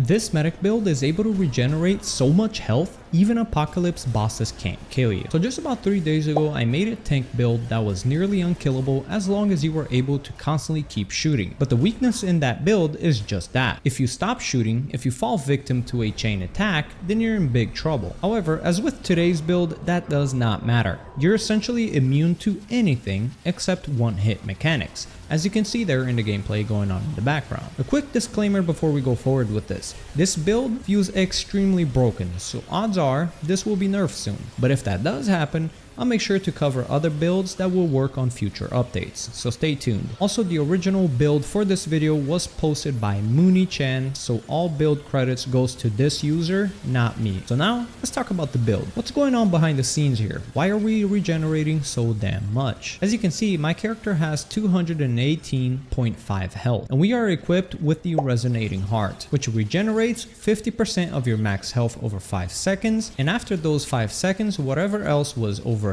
This medic build is able to regenerate so much health, even apocalypse bosses can't kill you. So just about 3 days ago, I made a tank build that was nearly unkillable as long as you were able to constantly keep shooting. But the weakness in that build is just that. If you stop shooting, if you fall victim to a chain attack, then you're in big trouble. However, as with today's build, that does not matter. You're essentially immune to anything except one-hit mechanics, as you can see there in the gameplay going on in the background. A quick disclaimer before we go forward with this. This build feels extremely broken, so odds are this will be nerfed soon. But if that does happen, I'll make sure to cover other builds that will work on future updates, so stay tuned. Also, the original build for this video was posted by Mooney-chan, so all build credits goes to this user, not me. So now, let's talk about the build. What's going on behind the scenes here? Why are we regenerating so damn much? As you can see, my character has 218.5 health, and we are equipped with the Resonating Heart, which regenerates 50% of your max health over 5 seconds, and after those 5 seconds, whatever else was overhealed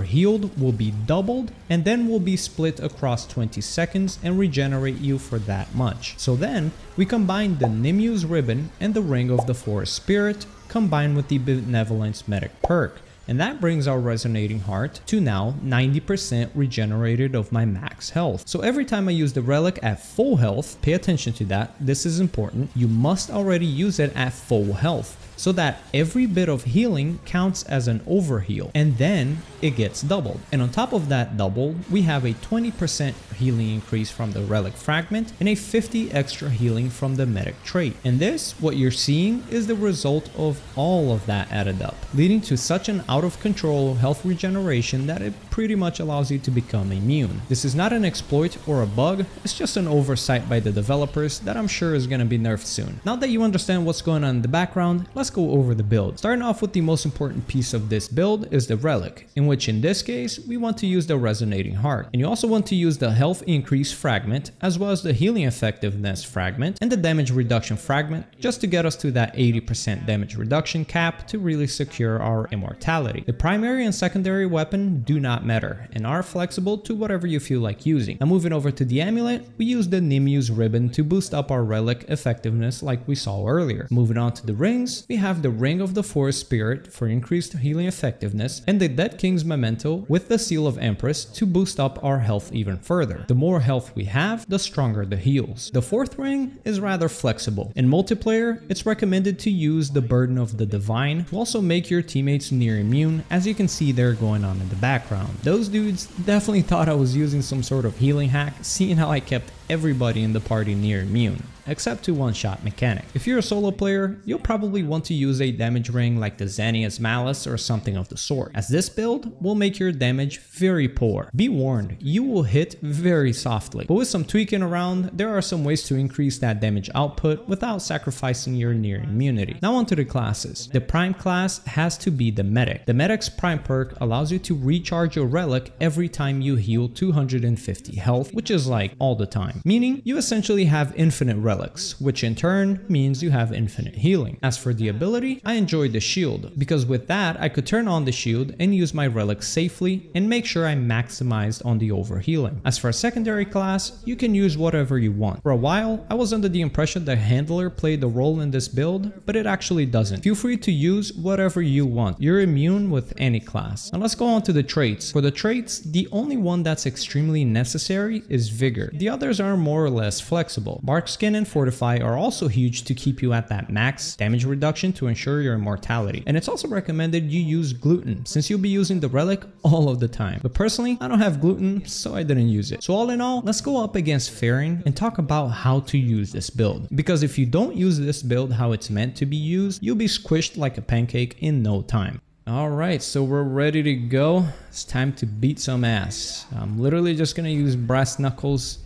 will be doubled and then will be split across 20 seconds and regenerate you for that much. So then we combine the Nimu's Ribbon and the Ring of the Forest Spirit combined with the Benevolence Medic perk. And that brings our Resonating Heart to now 90% regenerated of my max health. So every time I use the relic at full health, pay attention to that, this is important, you must already use it at full health, so that every bit of healing counts as an overheal, and then it gets doubled. And on top of that double, we have a 20% healing increase from the relic fragment and a 50 extra healing from the medic trait. And this, what you're seeing, is the result of all of that added up, leading to such an out of control health regeneration that it pretty much allows you to become immune. This is not an exploit or a bug, it's just an oversight by the developers that I'm sure is going to be nerfed soon. Now that you understand what's going on in the background, let's go over the build. Starting off with the most important piece of this build is the relic, in which in this case we want to use the Resonating Heart, and you also want to use the health increase fragment as well as the healing effectiveness fragment and the damage reduction fragment, just to get us to that 80% damage reduction cap to really secure our immortality. The primary and secondary weapon do not matter and are flexible to whatever you feel like using. Now moving over to the amulet, we use the Nimu's Ribbon to boost up our relic effectiveness like we saw earlier. Moving on to the rings, we have the Ring of the Forest Spirit for increased healing effectiveness and the Dead King's Memento with the Seal of Empress to boost up our health even further. The more health we have, the stronger the heals. The fourth ring is rather flexible. In multiplayer, it's recommended to use the Burden of the Divine to also make your teammates near immune, as you can see there going on in the background. Those dudes definitely thought I was using some sort of healing hack, seeing how I kept everybody in the party near immune, except to one-shot mechanic. If you're a solo player, you'll probably want to use a damage ring like the Xania's Malice or something of the sort, as this build will make your damage very poor. Be warned, you will hit very softly, but with some tweaking around, there are some ways to increase that damage output without sacrificing your near immunity. Now onto the classes. The Prime class has to be the Medic. The Medic's Prime perk allows you to recharge your relic every time you heal 250 health, which is like all the time, meaning you essentially have infinite relics, which in turn means you have infinite healing. As for the ability, I enjoyed the shield, because with that I could turn on the shield and use my relics safely and make sure I maximized on the overhealing. As for a secondary class, you can use whatever you want. For a while, I was under the impression that Handler played a role in this build, but it actually doesn't. Feel free to use whatever you want. You're immune with any class. Now let's go on to the traits. For the traits, the only one that's extremely necessary is Vigor. The others are more or less flexible. Bark Skin and Fortify are also huge to keep you at that max damage reduction to ensure your immortality. And it's also recommended you use Gluten, since you'll be using the relic all of the time. But personally, I don't have gluten, so I didn't use it. So all in all, let's go up against Fairing and talk about how to use this build. Because if you don't use this build how it's meant to be used, you'll be squished like a pancake in no time. Alright, so we're ready to go. It's time to beat some ass. I'm literally just gonna use brass knuckles.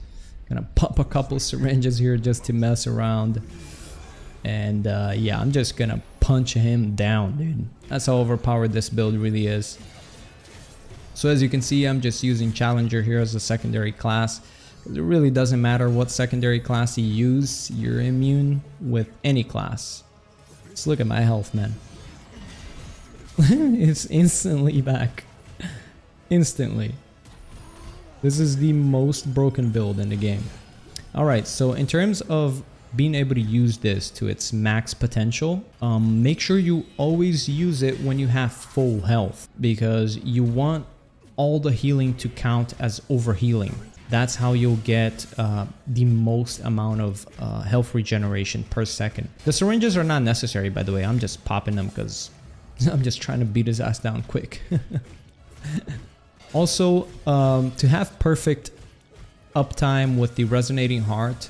Gonna pop a couple syringes here just to mess around. And yeah, I'm just gonna punch him down, dude. That's how overpowered this build really is. So as you can see, I'm just using Challenger here as a secondary class. It really doesn't matter what secondary class you use, you're immune with any class. Let's look at my health, man. It's instantly back. Instantly. This is the most broken build in the game. Alright, so in terms of being able to use this to its max potential. Make sure you always use it when you have full health, because you want all the healing to count as overhealing. That's how you'll get the most amount of health regeneration per second. The syringes are not necessary, by the way. I'm just popping them because I'm just trying to beat his ass down quick. Also, to have perfect uptime with the resonating heart,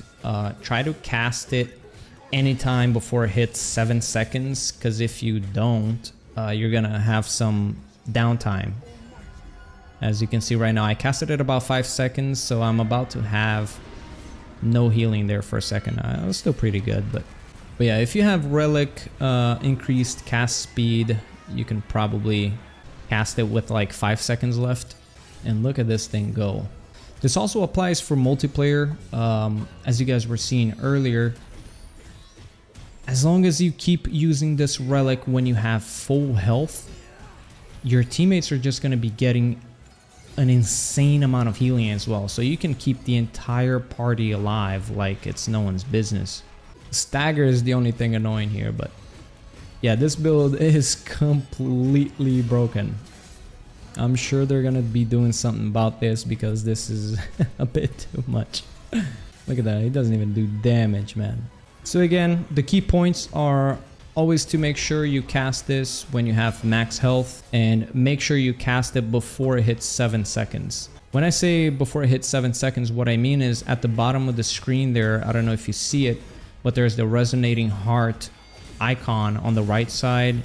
try to cast it anytime before it hits 7 seconds, because if you don't, you're gonna have some downtime. As you can see right now, I casted it about 5 seconds, so I'm about to have no healing there for a second. It was still pretty good, but yeah, if you have relic increased cast speed, you can probably cast it with like 5 seconds left. And look at this thing go. This also applies for multiplayer. As you guys were seeing earlier, as long as you keep using this relic when you have full health, your teammates are just going to be getting an insane amount of healing as well. So you can keep the entire party alive like it's no one's business. Stagger is the only thing annoying here, but yeah, this build is completely broken. I'm sure they're gonna be doing something about this because this is a bit too much. Look at that, he doesn't even do damage, man. So again, the key points are always to make sure you cast this when you have max health, and make sure you cast it before it hits 7 seconds. When I say before it hits 7 seconds, what I mean is at the bottom of the screen there, I don't know if you see it, but there's the resonating heart icon on the right side,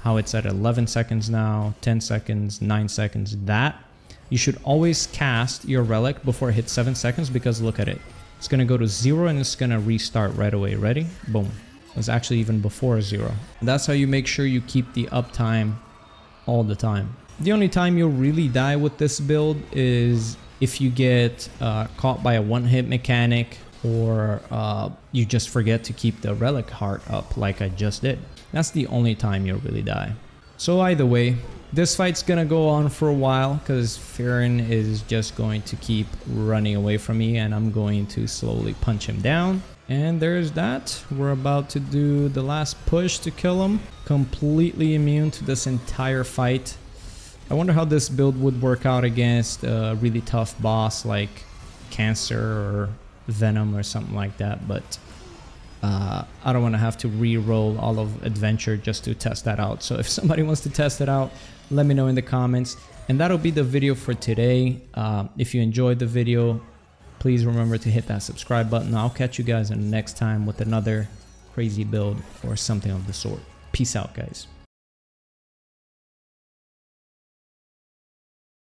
how it's at 11 seconds now, 10 seconds, 9 seconds. That you should always cast your relic before it hits 7 seconds, because look at it. It's gonna go to 0 and it's gonna restart right away. Ready? Boom. It was actually even before 0. That's how you make sure you keep the uptime all the time. The only time you'll really die with this build is if you get caught by a one-hit mechanic, or you just forget to keep the relic heart up like I just did. That's the only time you'll really die. So either way, this fight's gonna go on for a while because Farron is just going to keep running away from me, and I'm going to slowly punch him down. And there's that. We're about to do the last push to kill him. Completely immune to this entire fight. I wonder how this build would work out against a really tough boss like Cancer or Venom or something like that, but I don't want to have to re-roll all of Adventure just to test that out. So if somebody wants to test it out, let me know in the comments. And that'll be the video for today. If you enjoyed the video, please remember to hit that subscribe button. I'll catch you guys in the next time with another crazy build or something of the sort. Peace out, guys.